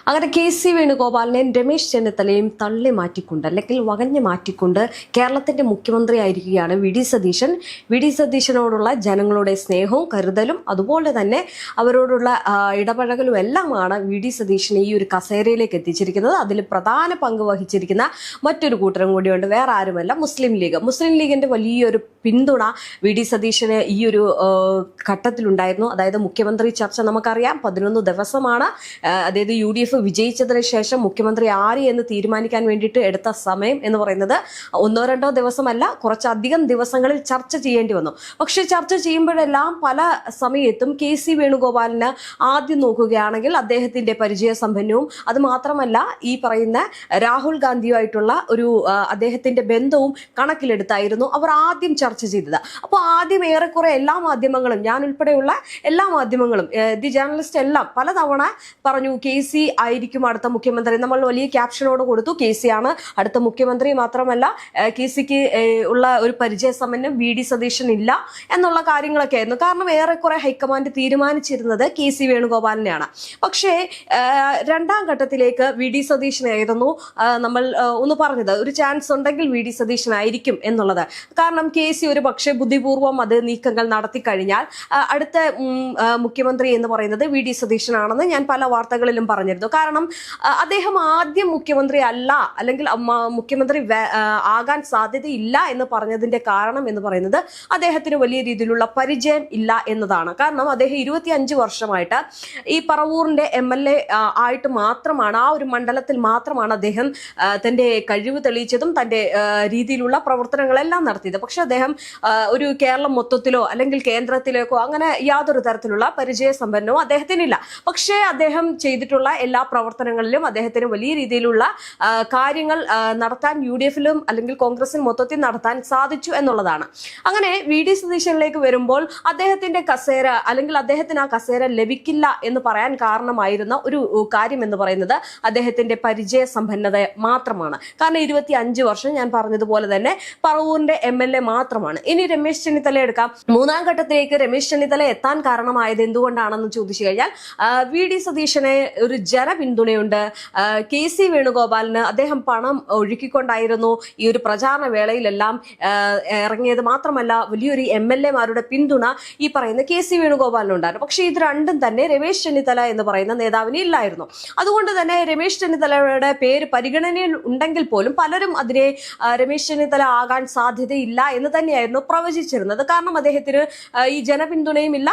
അങ്ങനെ കെ.സി. വേണുഗോപാലിനെയും രമേശ് ചെന്നിത്തലയും തള്ളി മാറ്റിക്കൊണ്ട് അല്ലെങ്കിൽ വകഞ്ഞു മാറ്റിക്കൊണ്ട് കേരളത്തിന്റെ മുഖ്യമന്ത്രി ആയിരിക്കുകയാണ് V D Satheesan. V D സതീശനോടുള്ള ജനങ്ങളുടെ സ്നേഹവും കരുതലും അതുപോലെ തന്നെ അവരോടുള്ള ഇടപഴകലും എല്ലാമാണ് വി ഡി സതീശനെ ഈ ഒരു കസേരയിലേക്ക് എത്തിച്ചിരിക്കുന്നത്. അതിൽ പ്രധാന പങ്ക് വഹിച്ചിരിക്കുന്ന മറ്റൊരു കൂട്ടരും കൂടിയുണ്ട്, വേറെ ആരുമല്ല, മുസ്ലിം ലീഗ്. മുസ്ലിം ലീഗിന്റെ വലിയൊരു പിന്തുണ വി ഡി സതീശന് ഈ ഒരു ഘട്ടത്തിലുണ്ടായിരുന്നു. അതായത് മുഖ്യമന്ത്രി ചർച്ച നമുക്കറിയാം 11 ദിവസമാണ്. അതായത് UDF വിജയിച്ചതിന് ശേഷം മുഖ്യമന്ത്രി ആര് എന്ന് തീരുമാനിക്കാൻ വേണ്ടിയിട്ട് എടുത്ത സമയം എന്ന് പറയുന്നത് 1-2 ദിവസമല്ല, കുറച്ചധികം ദിവസങ്ങളിൽ ചർച്ച ചെയ്യേണ്ടി വന്നു. പക്ഷെ ചർച്ച ചെയ്യുമ്പോഴെല്ലാം പല സമയത്തും കെ.സി. വേണുഗോപാലിന് ആദ്യം നോക്കുകയാണെങ്കിൽ അദ്ദേഹത്തിന്റെ പരിചയസമ്പന്നവും അത് മാത്രമല്ല ഈ പറയുന്ന രാഹുൽ ഗാന്ധിയുമായിട്ടുള്ള ഒരു അദ്ദേഹത്തിന്റെ ബന്ധവും കണക്കിലെടുത്തായിരുന്നു അവർ ആദ്യം ചർച്ച ചെയ്തത്. അപ്പോൾ ആദ്യം ഏറെക്കുറെ എല്ലാ മാധ്യമങ്ങളും, ഞാൻ ഉൾപ്പെടെയുള്ള എല്ലാ മാധ്യമങ്ങളും, ദി ജേർണലിസ്റ്റ് എല്ലാം പലതവണ പറഞ്ഞു കെ.സി. ആയിരിക്കും അടുത്ത മുഖ്യമന്ത്രി. നമ്മൾ വലിയ ക്യാപ്ഷനോട് കൊടുത്തു കെ.സി. ആണ് അടുത്ത മുഖ്യമന്ത്രി. മാത്രമല്ല കെ.സിക്ക് ഉള്ള ഒരു പരിചയസമ്പന്നം വി ഡി സതീശൻ ഇല്ല എന്നുള്ള കാര്യങ്ങളൊക്കെ ആയിരുന്നു. കാരണം ഏറെക്കുറെ ഹൈക്കമാൻഡ് തീരുമാനിച്ചിരുന്നത് കെ.സി. വേണുഗോപാലിനെയാണ്. പക്ഷേ രണ്ടാം ഘട്ടത്തിലേക്ക് വി ഡി സതീശനായിരുന്നു നമ്മൾ ഒന്ന് പറഞ്ഞത്. ഒരു ചാൻസ് ഉണ്ടെങ്കിൽ വി ഡി സതീശനായിരിക്കും എന്നുള്ളത്. കാരണം കെ.സി. ഒരു പക്ഷേ ബുദ്ധിപൂർവ്വം അത് നീക്കങ്ങൾ നടത്തി കഴിഞ്ഞാൽ അടുത്ത മുഖ്യമന്ത്രി എന്ന് പറയുന്നത് വി ഡി സതീശനാണെന്ന് ഞാൻ പല വാർത്തകളിലും പറഞ്ഞിരുന്നു. കാരണം അദ്ദേഹം ആദ്യം മുഖ്യമന്ത്രി അല്ല, അല്ലെങ്കിൽ മുഖ്യമന്ത്രി ആകാൻ സാധ്യതയില്ല എന്ന് പറഞ്ഞതിന്റെ കാരണം എന്ന് പറയുന്നത് അദ്ദേഹത്തിന് വലിയ രീതിയിലുള്ള പരിചയം ഇല്ല എന്നതാണ്. കാരണം അദ്ദേഹം 25 വർഷമായിട്ട് ഈ പറവൂറിന്റെ MLA ആയിട്ട് മാത്രമാണ്, ആ ഒരു മണ്ഡലത്തിൽ മാത്രമാണ് അദ്ദേഹം തന്റെ കഴിവ് തെളിയിച്ചതും തന്റെ രീതിയിലുള്ള പ്രവർത്തനങ്ങളെല്ലാം നടത്തിയത്. പക്ഷെ അദ്ദേഹം ഒരു കേരളം മൊത്തത്തിലോ അല്ലെങ്കിൽ കേന്ദ്രത്തിലേക്കോ അങ്ങനെ യാതൊരു തരത്തിലുള്ള പരിചയ സമ്പന്നവും അദ്ദേഹത്തിനില്ല. പക്ഷേ അദ്ദേഹം ചെയ്തിട്ടുള്ള എല്ലാ പ്രവർത്തനങ്ങളിലും അദ്ദേഹത്തിന് വലിയ രീതിയിലുള്ള കാര്യങ്ങൾ നടത്താൻ UDFിലും അല്ലെങ്കിൽ കോൺഗ്രസിന് മൊത്തത്തിൽ നടത്താൻ സാധിച്ചു എന്നുള്ളതാണ്. അങ്ങനെ വി ഡി സതീശനിലേക്ക് വരുമ്പോൾ അദ്ദേഹത്തിന്റെ കസേര അല്ലെങ്കിൽ അദ്ദേഹത്തിന് ആ കസേര ലഭിക്കില്ല എന്ന് പറയാൻ കാരണമായിരുന്ന ഒരു കാര്യം എന്ന് പറയുന്നത് അദ്ദേഹത്തിന്റെ പരിചയ സമ്പന്നത മാത്രമാണ്. കാരണം 25 വർഷം ഞാൻ പറഞ്ഞതുപോലെ തന്നെ പറവൂരിന്റെ MLA മാത്രമാണ്. ഇനി രമേശ് ചെന്നിത്തല എടുക്കാം. മൂന്നാം ഘട്ടത്തിലേക്ക് രമേശ് ചെന്നിത്തല എത്താൻ കാരണമായത് എന്തുകൊണ്ടാണെന്ന് ചോദിച്ചു കഴിഞ്ഞാൽ വി ഡി സതീശനെ ഒരു ജനപിന്തുണയുണ്ട്. കെ.സി. വേണുഗോപാലിന് അദ്ദേഹം പണം ഒഴുക്കിക്കൊണ്ടായിരുന്നു ഈ ഒരു പ്രചാരണ വേളയിലെല്ലാം ഇറങ്ങിയത്. മാത്രമല്ല വലിയൊരു MLA-മാരുടെ പിന്തുണ ഈ പറയുന്ന കെ.സി. വേണുഗോപാലിനുണ്ടായിരുന്നു. പക്ഷെ ഇത് രണ്ടും തന്നെ രമേശ് ചെന്നിത്തല എന്ന് പറയുന്ന നേതാവിന് ഇല്ലായിരുന്നു. അതുകൊണ്ട് തന്നെ രമേശ് ചെന്നിത്തലയുടെ പേര് പരിഗണനയിൽ ഉണ്ടെങ്കിൽ പോലും പലരും അതിനെ രമേശ് ചെന്നിത്തല ആകാൻ സാധ്യതയില്ല എന്ന് തന്നെയായിരുന്നു പ്രവചിച്ചിരുന്നത്. കാരണം അദ്ദേഹത്തിന് ഈ ജനപിന്തുണയും ഇല്ല,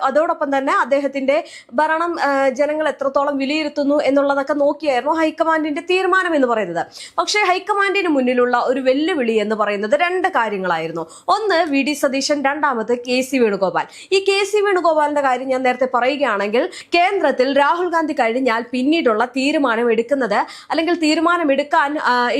അതോടൊപ്പം തന്നെ അദ്ദേഹത്തിന്റെ ഭരണം ജനങ്ങൾ എത്രത്തോളം വിലയിരുത്തുന്നു എന്നുള്ളതൊക്കെ നോക്കിയായിരുന്നു ഹൈക്കമാൻഡിന്റെ തീരുമാനം എന്ന് പറയുന്നത്. പക്ഷേ ഹൈക്കമാൻഡിന് മുന്നിലുള്ള ഒരു വെല്ലുവിളി എന്ന് പറയുന്നത് 2 കാര്യങ്ങളായിരുന്നു. ഒന്ന് വി ഡി സതീശൻ, രണ്ടാമത് കെ.സി. വേണുഗോപാൽ. ഈ കെ.സി. വേണുഗോപാലിന്റെ കാര്യം ഞാൻ നേരത്തെ പറയുകയാണെങ്കിൽ കേന്ദ്രത്തിൽ രാഹുൽ ഗാന്ധി കഴിഞ്ഞാൽ പിന്നീടുള്ള തീരുമാനം എടുക്കുന്നത് അല്ലെങ്കിൽ തീരുമാനമെടുക്കാൻ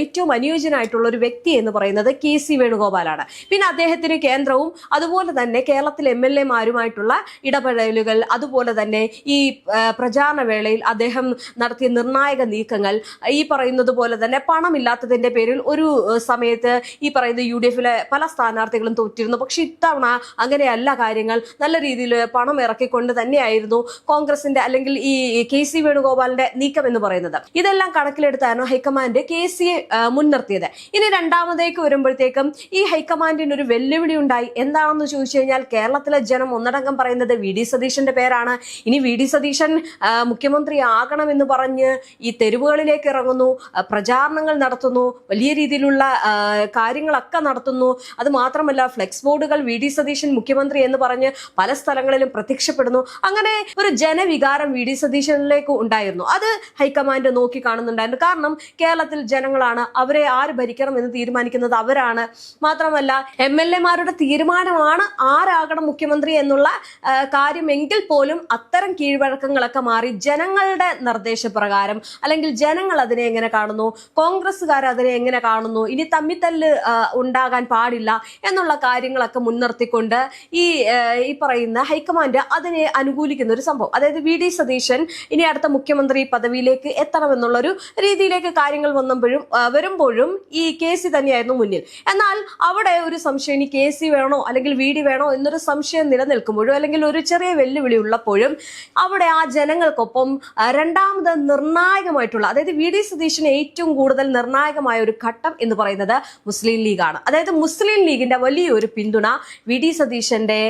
ഏറ്റവും അനുയോജ്യനായിട്ടുള്ള ഒരു വ്യക്തി എന്ന് പറയുന്നത് കെ.സി. വേണുഗോപാലാണ്. പിന്നെ അദ്ദേഹത്തിന് കേന്ദ്രവും അതുപോലെ തന്നെ കേരളത്തിലെ MLA-മാരുമായിട്ടുള്ള ഇടപെടലുകൾ, അതുപോലെ തന്നെ ഈ പ്രചാരണ വേളയിൽ അദ്ദേഹം നടത്തിയ നിർണായക നീക്കങ്ങൾ, ഈ പറയുന്നത് പോലെ തന്നെ പണമില്ലാത്തതിന്റെ പേരിൽ ഒരു സമയത്ത് ഈ പറയുന്ന UDFിലെ പല സ്ഥാനാർത്ഥികളും തോറ്റിരുന്നു. പക്ഷെ ഇത്തവണ അങ്ങനെയല്ല കാര്യങ്ങൾ. നല്ല രീതിയിൽ പണം ഇറക്കിക്കൊണ്ട് തന്നെയായിരുന്നു കോൺഗ്രസിന്റെ അല്ലെങ്കിൽ ഈ കെ.സി. വേണുഗോപാലിന്റെ നീക്കം എന്ന് പറയുന്നത്. ഇതെല്ലാം കണക്കിലെടുത്തായിരുന്നു ഹൈക്കമാൻഡ് കെ.സിയെ മുൻനിർത്തിയത്. ഇനി രണ്ടാമതേക്ക് വരുമ്പോഴത്തേക്കും ഈ ഹൈക്കമാൻഡിന് ഒരു വെല്ലുവിളി ഉണ്ടായി. എന്താണെന്ന് ചോദിച്ചു കഴിഞ്ഞാൽ കേരളത്തിലെ ജനം ഒന്നടങ്കം പറയുന്നത് വി ഡി സതീശന്റെ പേരാണ്. ഇനി വി ഡി സതീശൻ മുഖ്യമന്ത്രി ആകണമെന്ന് പറഞ്ഞ് ഈ തെരുവുകളിലേക്ക് ഇറങ്ങുന്നു, പ്രചാരണങ്ങൾ നടത്തുന്നു, വലിയ രീതിയിലുള്ള കാര്യങ്ങളൊക്കെ നടത്തുന്നു. അത് മാത്രമല്ല ഫ്ലെക്സ് ബോർഡുകൾ വി ഡി സതീശൻ മുഖ്യമന്ത്രി എന്ന് പറഞ്ഞ് പല സ്ഥലങ്ങളിലും പ്രത്യക്ഷപ്പെടുന്നു. അങ്ങനെ ഒരു ജനവികാരം വി ഡി സതീശനിലേക്ക് ഉണ്ടായിരുന്നു. അത് ഹൈക്കമാൻഡ് നോക്കി കാണുന്നുണ്ടായിരുന്നു. കാരണം കേരളത്തിൽ ജനങ്ങളാണ്, അവരെ ആര് ഭരിക്കണം എന്ന് തീരുമാനിക്കുന്നത് അവരാണ്. മാത്രമല്ല MLA-മാരുടെ തീരുമാനമാണ് ആരാകണം മുഖ്യമന്ത്രി എന്നുള്ള കാര്യമെങ്കിൽ പോലും അത്തരം കീഴ്വഴക്കങ്ങളൊക്കെ മാറി ജനങ്ങളുടെ നിർദ്ദേശപ്രകാരം അല്ലെങ്കിൽ ജനങ്ങൾ അതിനെ എങ്ങനെ കാണുന്നു, കോൺഗ്രസ്സുകാർ അതിനെ എങ്ങനെ കാണുന്നു, ഇനി തമ്മിത്തല്ല് ഉണ്ടാകാൻ പാടില്ല എന്നുള്ള കാര്യങ്ങളൊക്കെ മുൻനിർത്തിക്കൊണ്ട് ഈ പറയുന്ന ഹൈക്കമാൻഡ് അതിനെ അനുകൂലിക്കുന്ന ഒരു സംഭവം. അതായത് വി ഡി സതീശൻ ഇനി അടുത്ത മുഖ്യമന്ത്രി പദവിയിലേക്ക് എത്തണമെന്നുള്ളൊരു രീതിയിലേക്ക് കാര്യങ്ങൾ വരുമ്പോഴും ഈ കെ.സി. തന്നെയായിരുന്നു മുന്നിൽ. എന്നാൽ അവിടെ ഒരു സംശയം, ഇനി കെ.സി. വേണോ അല്ലെങ്കിൽ വി ഡി വേണോ എന്നൊരു സംശയം നിലനിൽക്കുമ്പോഴും അല്ലെങ്കിൽ ഒരു ചെറിയ വെല്ലുവിളി ഉള്ളപ്പോഴും അവിടെ ആ ജനങ്ങൾക്കൊപ്പം രണ്ടാമത് നിർണായകമായിട്ടുള്ള, അതായത് വി ഡി സതീശന് ഏറ്റവും കൂടുതൽ നിർണായകമായ ഒരു ഘട്ടം എന്ന് പറയുന്നത് മുസ്ലിം ലീഗാണ്. അതായത് മുസ്ലിം ലീഗിന്റെ വലിയൊരു പിന്തുണ വി ഡി സതീശന്റെ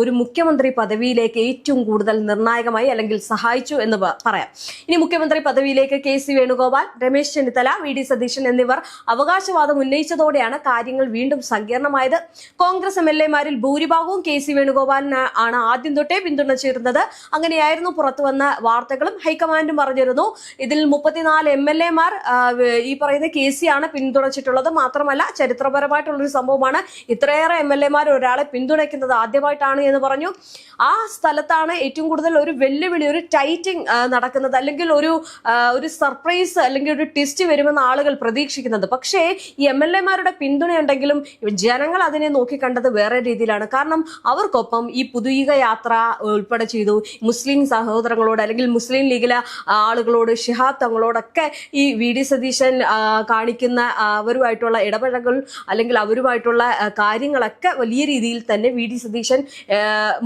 ഒരു മുഖ്യമന്ത്രി പദവിയിലേക്ക് ഏറ്റവും കൂടുതൽ നിർണായകമായി അല്ലെങ്കിൽ സഹായിച്ചു എന്ന് പറയാം. ഇനി മുഖ്യമന്ത്രി പദവിയിലേക്ക് K C. Venugopal, Ramesh Chennithala, V D Satheesan എന്നിവർ അവകാശവാദം ഉന്നയിച്ചതോടെയാണ് കാര്യങ്ങൾ വീണ്ടും സങ്കീർണമായത്. കോൺഗ്രസ് MLA-മാരിൽ ഭൂരിഭാഗവും കെ.സി. വേണുഗോപാലിന് ആണ് ആദ്യം തൊട്ടേ പിന്തുണച്ചിരുന്നത്. അങ്ങനെയായിരുന്നു പുറത്തു വന്ന വാർത്തകളും ഹൈക്കമാൻഡും പറഞ്ഞിരുന്നു. ഇതിൽ 34 MLA-മാർ ഈ പറയുന്ന കെ.സി. ആണ് പിന്തുണച്ചിട്ടുള്ളത്. മാത്രമല്ല ചരിത്രപരമായിട്ടുള്ളൊരു സംഭവമാണ്, ഇത്രയേറെ MLA-മാർ ഒരാളെ പിന്തുണയ്ക്കുന്നത് ആദ്യമായിട്ടാണ് എന്ന് പറഞ്ഞു. ആ സ്ഥലത്താണ് ഏറ്റവും കൂടുതൽ ഒരു വെല്ലുവിളി, ഒരു ടൈറ്റിംഗ് നടക്കുന്നത്, അല്ലെങ്കിൽ ഒരു സർപ്രൈസ് അല്ലെങ്കിൽ ഒരു ട്വിസ്റ്റ് വരുമെന്ന് ആളുകൾ പ്രതീക്ഷിക്കുന്നത്. പക്ഷേ ഈ MLA-മാരുടെ പിന്തുണയുണ്ടെങ്കിലും ജനങ്ങൾ അതിനെ നോക്കിക്കണ്ടത് വേറെ രീതിയിലാണ്. കാരണം അവർക്കൊപ്പം ഈ പുതുയുഗ യാത്ര ഉൾപ്പെടെ ചെയ്തു. മുസ്ലിം സഹോദരങ്ങളോട് അല്ലെങ്കിൽ മുസ്ലിം ലീഗിലെ ആളുകളോട്, ശിഹാബ് തങ്ങളോടൊക്കെ ഈ വി ഡി സതീശൻ കാണിക്കുന്ന അവരുമായിട്ടുള്ള ഇടപെടലുകൾ അല്ലെങ്കിൽ അവരുമായിട്ടുള്ള കാര്യങ്ങളൊക്കെ വലിയ രീതിയിൽ തന്നെ വി ഡി സതീശൻ,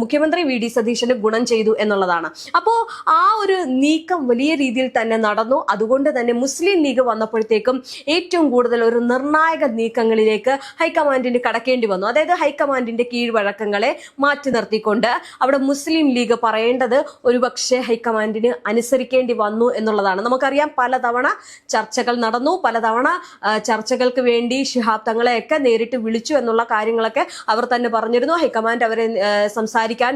മുഖ്യമന്ത്രി വി ഡി സതീശന് ഗുണം ചെയ്തു എന്നുള്ളതാണ്. അപ്പോൾ ആ ഒരു നീക്കം വലിയ രീതിയിൽ തന്നെ നടന്നു. അതുകൊണ്ട് തന്നെ മുസ്ലിം ലീഗ് വന്നപ്പോഴത്തേക്കും ഏറ്റവും കൂടുതൽ ഒരു നിർണായക നീക്കങ്ങളിലേക്ക് ഹൈക്കമാൻഡിന് കടക്കേണ്ടി വന്നു. അതായത് ഹൈക്കമാൻഡിന്റെ കീഴ്വഴക്കങ്ങളെ മാറ്റി നിർത്തിക്കൊണ്ട് അവിടെ മുസ്ലിം ലീഗ് പറയേണ്ടത് ഒരുപക്ഷെ ഹൈക്കമാൻഡിന് അനുസരിക്കേണ്ടി വന്നു എന്നുള്ളതാണ്. നമുക്കറിയാം, പലതവണ ചർച്ചകൾ നടന്നു, പലതവണ ചർച്ചകൾക്ക് വേണ്ടി ശിഹാബ് തങ്ങളെയൊക്കെ നേരിട്ട് വിളിച്ചു എന്നുള്ള കാര്യങ്ങളൊക്കെ അവർ തന്നെ പറഞ്ഞിരുന്നു. ഹൈക്കമാൻഡ് അവരെ സംസാരിക്കാൻ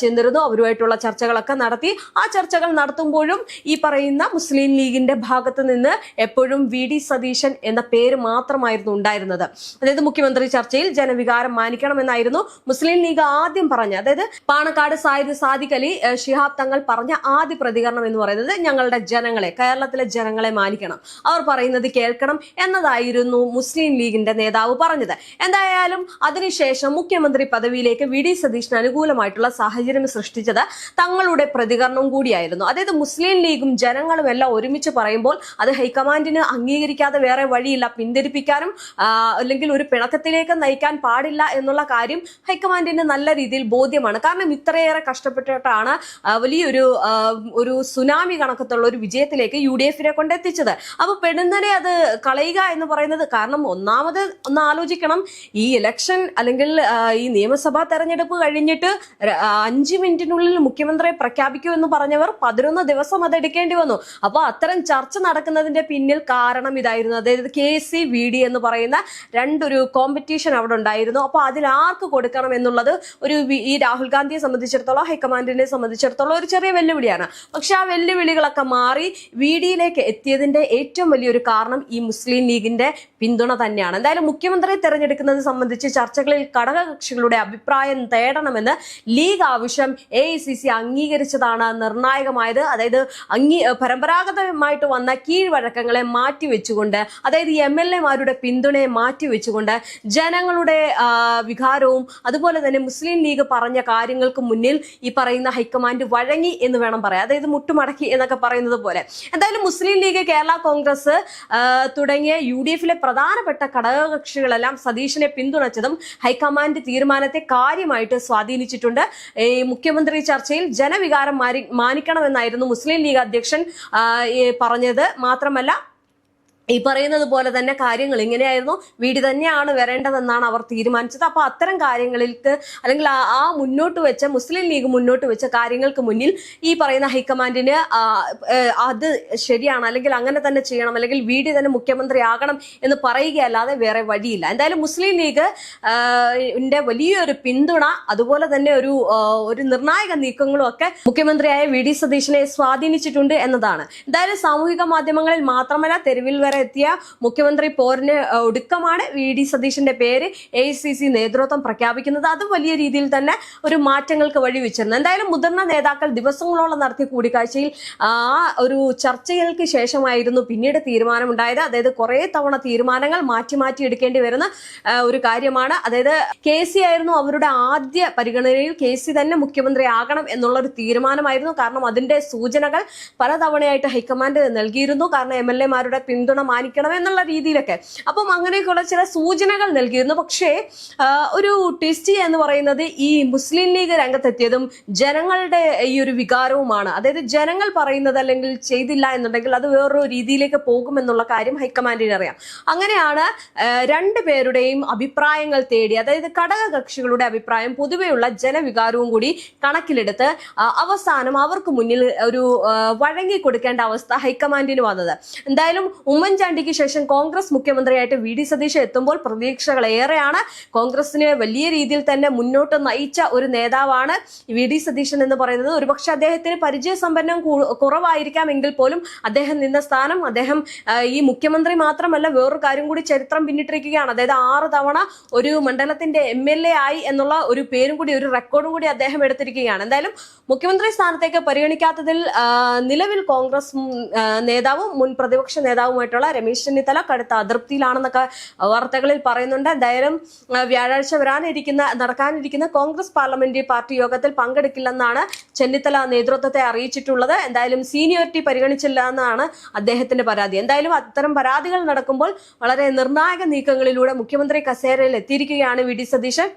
ചെന്നിരുന്നു, അവരുമായിട്ടുള്ള ചർച്ചകളൊക്കെ നടത്തി. ആ ചർച്ചകൾ നടത്തുമ്പോഴും ഈ പറയുന്ന മുസ്ലിം ലീഗിന്റെ ഭാഗത്ത് നിന്ന് എപ്പോഴും വി ഡി സതീശൻ എന്ന പേര് മാത്രമായിരുന്നു ഉണ്ടായിരുന്നത്. അതായത് മുഖ്യമന്ത്രി ചർച്ചയിൽ ജനവികാരം മാനിക്കണമെന്നായിരുന്നു മുസ്ലിം ലീഗ് ആദ്യം പറഞ്ഞ, അതായത് പാണക്കാട് സാദിഖ് അലി ശിഹാബ് തങ്ങൾ പറഞ്ഞ ആദ്യ പ്രതികരണം എന്ന് പറയുന്നത് ഞങ്ങളുടെ ജനങ്ങളെ, കേരളത്തിലെ ജനങ്ങളെ മാനിക്കണം, അവർ പറയുന്നത് കേൾക്കണം എന്നതായിരുന്നു മുസ്ലിം ലീഗിന്റെ നേതാവ് പറഞ്ഞത്. എന്തായാലും അതിനുശേഷം മുഖ്യമന്ത്രി പദവിയിലേക്ക് വി ഡി സതീശന് അനുകൂലമായിട്ടുള്ള സാഹചര്യം സൃഷ്ടിച്ചത് തങ്ങളുടെ പ്രതികരണം കൂടിയായിരുന്നു. അതായത് മുസ്ലിം ലീഗും ജനങ്ങളും എല്ലാം ഒരുമിച്ച് പറയുമ്പോൾ അത് ഹൈക്കമാൻഡിന് അംഗീകരിക്കാതെ വേറെ വഴിയില്ല. പിന്തിരിപ്പിക്കാനും അല്ലെങ്കിൽ ഒരു പിണക്കത്തിലേക്ക് നയിക്കാൻ പാടില്ല എന്നുള്ള കാര്യം ഹൈക്കമാൻഡിന് നല്ല രീതിയിൽ ബോധ്യമാണ്. കാരണം ഇത്രയേറെ കഷ്ടപ്പെട്ടിട്ടാണ് വലിയൊരു സുനാമി കണക്കത്തുള്ള ഒരു വിജയത്തിലേക്ക് UDF-നെ കൊണ്ടെത്തിച്ചത്. അപ്പൊ പെടുന്നനെ അത് കളയുക എന്ന് പറയുന്നത്, കാരണം ഒന്നാമത് ഒന്ന് ആലോചിക്കണം, ഈ ഇലക്ഷൻ അല്ലെങ്കിൽ ഈ നിയമസഭാ തെരഞ്ഞെടുപ്പ് കഴിഞ്ഞിട്ട് 5 മിനിറ്റിനുള്ളിൽ മുഖ്യമന്ത്രിയെ പ്രഖ്യാപിക്കൂ എന്ന് പറഞ്ഞവർ 11 ദിവസം അത് എടുക്കേണ്ടി വന്നു. അപ്പൊ അത്തരം ചർച്ച നടക്കുന്നതിന്റെ പിന്നിൽ കാരണം ഇതായിരുന്നു. അതായത് KC VD എന്ന് പറയുന്ന രണ്ടൊരു കോമ്പറ്റീഷൻ അവിടെ ഉണ്ടായിരുന്നു. അപ്പൊ അതിൽ ആർക്ക് കൊടുക്കണം എന്നുള്ളത് ഈ രാഹുൽ ഗാന്ധിയെ സംബന്ധിച്ചിടത്തോളം, ഹൈക്കമാൻഡിനെ സംബന്ധിച്ചിടത്തോളം ഒരു ചെറിയ വെല്ലുവിളിയാണ്. പക്ഷെ ആ വെല്ലുവിളികളൊക്കെ മാറി VD-യിലേക്ക് എത്തിയതിന്റെ ഏറ്റവും വലിയൊരു കാരണം ഈ മുസ്ലിം ലീഗിന്റെ പിന്തുണ തന്നെയാണ്. എന്തായാലും മുഖ്യമന്ത്രിയെ തെരഞ്ഞെടുക്കുന്നത് സംബന്ധിച്ച് ചർച്ചകളിൽ ഘടകകക്ഷികളുടെ അഭിപ്രായം തേടണമെന്ന് ലീഗ് ആവശ്യം AICC അംഗീകരിച്ചതാണ് നിർണായകമായത്. അതായത് പരമ്പരാഗതമായിട്ട് വന്ന കീഴ്വഴക്കങ്ങളെ മാറ്റിവെച്ചുകൊണ്ട്, അതായത് MLA-മാരുടെ പിന്തുണയെ മാറ്റിവെച്ചുകൊണ്ട് ജനങ്ങളുടെ വികാരവും അതുപോലെ തന്നെ മുസ്ലിം ലീഗ് പറഞ്ഞ കാര്യങ്ങൾക്ക് മുന്നിൽ ഈ പറയുന്ന ഹൈക്കമാൻഡ് വഴങ്ങി എന്ന് വേണം പറയാം. അതായത് മുട്ടുമടക്കി എന്നൊക്കെ പറയുന്നത് പോലെ. എന്തായാലും മുസ്ലിം ലീഗ്, കേരള കോൺഗ്രസ് തുടങ്ങിയ UDF-ലെ പ്രധാനപ്പെട്ട ഘടകകക്ഷികളെല്ലാം സതീശനെ പിന്തുണച്ചതും ഹൈക്കമാൻഡ് തീരുമാനത്തെ കാര്യമായിട്ട് സ്വാധീനിച്ചിട്ടുണ്ട്. ഈ മുഖ്യമന്ത്രി ചർച്ചയിൽ ജനവികാരം മാനിക്കണമെന്നായിരുന്നു മുസ്ലിം ലീഗ് അധ്യക്ഷൻ പറഞ്ഞത്. മാത്രമല്ല ഈ പറയുന്നത് പോലെ തന്നെ കാര്യങ്ങൾ ഇങ്ങനെയായിരുന്നു, വീട് തന്നെയാണ് വരേണ്ടതെന്നാണ് അവർ തീരുമാനിച്ചത്. അപ്പൊ അത്തരം കാര്യങ്ങൾക്ക് അല്ലെങ്കിൽ ആ മുസ്ലിം ലീഗ് മുന്നോട്ട് വെച്ച കാര്യങ്ങൾക്ക് മുന്നിൽ ഈ പറയുന്ന ഹൈക്കമാൻഡിന് അത് ശരിയാണ്, അല്ലെങ്കിൽ അങ്ങനെ തന്നെ ചെയ്യണം, അല്ലെങ്കിൽ വീട് തന്നെ മുഖ്യമന്ത്രി ആകണം എന്ന് പറയുകയല്ലാതെ വേറെ വഴിയില്ല. എന്തായാലും മുസ്ലിം ലീഗ് വലിയൊരു പിന്തുണ, അതുപോലെ തന്നെ ഒരു നിർണായക നീക്കങ്ങളും ഒക്കെ മുഖ്യമന്ത്രിയായ വി ഡി സതീശനെ സ്വാധീനിച്ചിട്ടുണ്ട് എന്നതാണ്. എന്തായാലും സാമൂഹിക മാധ്യമങ്ങളിൽ മാത്രമല്ല, തെരുവിൽ വരെ എത്തിയ മുഖ്യമന്ത്രി പോരിന് ഒടുക്കമാണ് വി ഡി സതീശന്റെ പേര് AICC നേതൃത്വം പ്രഖ്യാപിക്കുന്നത്. അത് വലിയ രീതിയിൽ തന്നെ ഒരു മാറ്റങ്ങൾക്ക് വഴിവെച്ചിരുന്നു. എന്തായാലും മുതിർന്ന നേതാക്കൾ ദിവസങ്ങളോളം നടത്തിയ കൂടിക്കാഴ്ചയിൽ ഒരു ചർച്ചകൾക്ക് ശേഷമായിരുന്നു പിന്നീട് തീരുമാനമുണ്ടായത്. അതായത് കുറെ തവണ തീരുമാനങ്ങൾ മാറ്റി എടുക്കേണ്ടി വരുന്ന ഒരു കാര്യമാണ്. അതായത് KC ആയിരുന്നു അവരുടെ ആദ്യ പരിഗണനയിൽ, KC തന്നെ മുഖ്യമന്ത്രി ആകണം എന്നുള്ള ഒരു തീരുമാനമായിരുന്നു. കാരണം അതിന്റെ സൂചനകൾ പലതവണയായിട്ട് ഹൈക്കമാൻഡ് നൽകിയിരുന്നു. കാരണം MLA-മാരുടെ പിന്തുണ മാനിക്കണം എന്നുള്ള രീതിയിലൊക്കെ. അപ്പം അങ്ങനെയൊക്കെയുള്ള ചില സൂചനകൾ നൽകിയിരുന്നു. പക്ഷേ ഒരു ട്വിസ്റ്റ് എന്ന് പറയുന്നത് ഈ മുസ്ലിം ലീഗ് രംഗത്തെത്തിയതും ജനങ്ങളുടെ ഈ ഒരു വികാരവുമാണ്. അതായത് ജനങ്ങൾ പറയുന്നത് അല്ലെങ്കിൽ ചെയ്തില്ല എന്നുണ്ടെങ്കിൽ അത് വേറൊരു രീതിയിലേക്ക് പോകുമെന്നുള്ള കാര്യം ഹൈക്കമാൻഡിന് അറിയാം. അങ്ങനെയാണ് രണ്ടുപേരുടെയും അഭിപ്രായങ്ങൾ തേടി, അതായത് ഘടകകക്ഷികളുടെ അഭിപ്രായം, പൊതുവെയുള്ള ജനവികാരവും കൂടി കണക്കിലെടുത്ത് അവസാനം അവർക്ക് മുന്നിൽ ഒരു വഴങ്ങി കൊടുക്കേണ്ട അവസ്ഥ ഹൈക്കമാൻഡിന് വന്നത്. എന്തായാലും ഉമ്മൻചാണ്ടിക്ക് ശേഷം കോൺഗ്രസ് മുഖ്യമന്ത്രിയായിട്ട് വി.ഡി. സതീശൻ എത്തുമ്പോൾ പ്രതീക്ഷകൾ ഏറെയാണ്. കോൺഗ്രസിനെ വലിയ രീതിയിൽ തന്നെ മുന്നോട്ട് നയിച്ച ഒരു നേതാവാണ് വി.ഡി. സതീശൻ എന്ന് പറയുന്നത്. ഒരുപക്ഷെ അദ്ദേഹത്തിന് പരിചയസമ്പന്നം കുറവായിരിക്കാം എങ്കിൽ പോലും അദ്ദേഹം നിന്ന സ്ഥാനം, അദ്ദേഹം ഈ മുഖ്യമന്ത്രി മാത്രമല്ല വേറൊരു കാര്യം കൂടി ചരിത്രം പിന്നിട്ടിരിക്കുകയാണ്. അതായത് 6 തവണ ഒരു മണ്ഡലത്തിന്റെ MLA ആയി എന്നുള്ള ഒരു പേരും കൂടി, ഒരു റെക്കോർഡും കൂടി അദ്ദേഹം എടുത്തിരിക്കുകയാണ്. എന്തായാലും മുഖ്യമന്ത്രി സ്ഥാനത്തേക്ക് പരിഗണിക്കാത്തതിൽ നിലവിൽ കോൺഗ്രസ് നേതാവും മുൻ പ്രതിപക്ഷ നേതാവുമായിട്ടുള്ള രമേശ് ചെന്നിത്തല കടുത്ത അതൃപ്തിയിലാണെന്നൊക്കെ വാർത്തകളിൽ പറയുന്നുണ്ട്. എന്തായാലും വ്യാഴാഴ്ച നടക്കാനിരിക്കുന്ന കോൺഗ്രസ് പാർലമെന്ററി പാർട്ടി യോഗത്തിൽ പങ്കെടുക്കില്ലെന്നാണ് ചെന്നിത്തല നേതൃത്വത്തെ അറിയിച്ചിട്ടുള്ളത്. എന്തായാലും സീനിയോറിറ്റി പരിഗണിച്ചില്ല എന്നാണ് അദ്ദേഹത്തിന്റെ പരാതി. എന്തായാലും അത്തരം പരാതികൾ നടക്കുമ്പോൾ വളരെ നിർണായക നീക്കങ്ങളിലൂടെ മുഖ്യമന്ത്രി കസേരയിൽ എത്തിയിരിക്കുകയാണ് വി.ഡി. സതീശൻ.